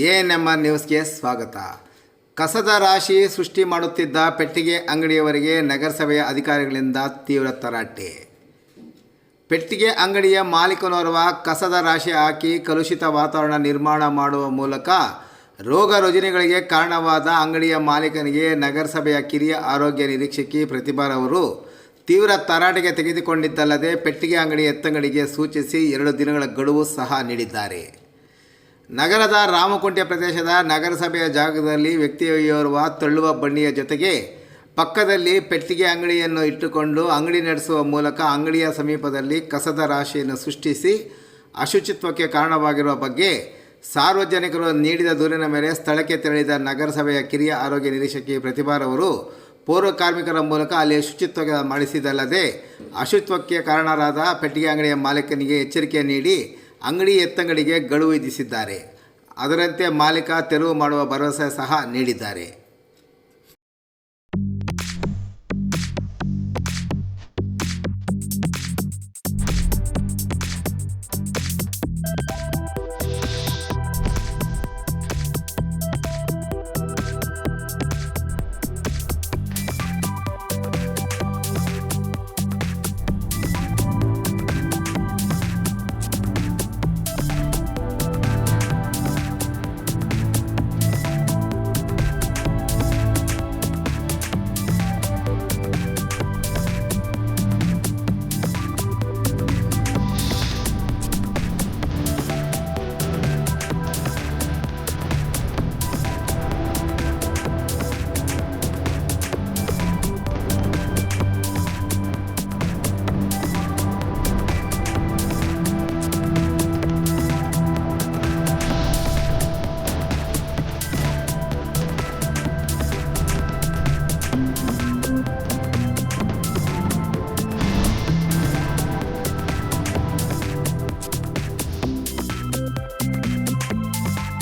ANMR ನ್ಯೂಸ್ಗೆ ಸ್ವಾಗತ. ಕಸದ ರಾಶಿ ಸೃಷ್ಟಿ ಮಾಡುತ್ತಿದ್ದ ಪೆಟ್ಟಿಗೆ ಅಂಗಡಿಯವರಿಗೆ ನಗರಸಭೆಯ ಅಧಿಕಾರಿಗಳಿಂದ ತೀವ್ರ ತರಾಟೆ. ಪೆಟ್ಟಿಗೆ ಅಂಗಡಿಯ ಮಾಲೀಕನೋರ್ವ ಕಸದ ರಾಶಿ ಹಾಕಿ ಕಲುಷಿತ ವಾತಾವರಣ ನಿರ್ಮಾಣ ಮಾಡುವ ಮೂಲಕ ರೋಗ ರುಜಿನಗಳಿಗೆ ಕಾರಣವಾದ ಅಂಗಡಿಯ ಮಾಲೀಕನಿಗೆ ನಗರಸಭೆಯ ಕಿರಿಯ ಆರೋಗ್ಯ ನಿರೀಕ್ಷಕಿ ಪ್ರತಿಭಾರವರು ತೀವ್ರ ತರಾಟೆಗೆ ತೆಗೆದುಕೊಂಡಿದ್ದಲ್ಲದೆ ಪೆಟ್ಟಿಗೆ ಅಂಗಡಿ ಎತ್ತಂಗಡಿಗೆ ಸೂಚಿಸಿ 2 ದಿನಗಳ ಗಡುವು ಸಹ ನೀಡಿದ್ದಾರೆ. ನಗರದ ರಾಮಕುಂಟೆ ಪ್ರದೇಶದ ನಗರಸಭೆಯ ಜಾಗದಲ್ಲಿ ವ್ಯಕ್ತಿಯೋರ್ವ ತಳ್ಳುವ ಬಂಡಿಯ ಜೊತೆಗೆ ಪಕ್ಕದಲ್ಲಿ ಪೆಟ್ಟಿಗೆ ಅಂಗಡಿಯನ್ನು ಇಟ್ಟುಕೊಂಡು ಅಂಗಡಿ ನಡೆಸುವ ಮೂಲಕ ಅಂಗಡಿಯ ಸಮೀಪದಲ್ಲಿ ಕಸದ ರಾಶಿಯನ್ನು ಸೃಷ್ಟಿಸಿ ಅಶುಚಿತ್ವಕ್ಕೆ ಕಾರಣವಾಗಿರುವ ಬಗ್ಗೆ ಸಾರ್ವಜನಿಕರು ನೀಡಿದ ದೂರಿನ ಮೇಲೆ ಸ್ಥಳಕ್ಕೆ ತೆರಳಿದ ನಗರಸಭೆಯ ಕಿರಿಯ ಆರೋಗ್ಯ ನಿರೀಕ್ಷಕಿ ಪ್ರತಿಭಾರವರು ಪೌರ ಕಾರ್ಮಿಕರ ಮೂಲಕ ಅಲ್ಲಿ ಶುಚಿತ್ವ ಮಾಡಿಸಿದಲ್ಲದೆ ಅಶುಚಿತ್ವಕ್ಕೆ ಕಾರಣರಾದ ಪೆಟ್ಟಿಗೆ ಅಂಗಡಿಯ ಮಾಲೀಕನಿಗೆ ಎಚ್ಚರಿಕೆ ನೀಡಿ ಅಂಗಡಿ ಎತ್ತಂಗಡಿಗೆ ಗಡುವು ವಿಧಿಸಿದ್ದಾರೆ. ಅದರಂತೆ ಮಾಲೀಕ ತೆರವು ಮಾಡುವ ಭರವಸೆ ಸಹ ನೀಡಿದ್ದಾರೆ.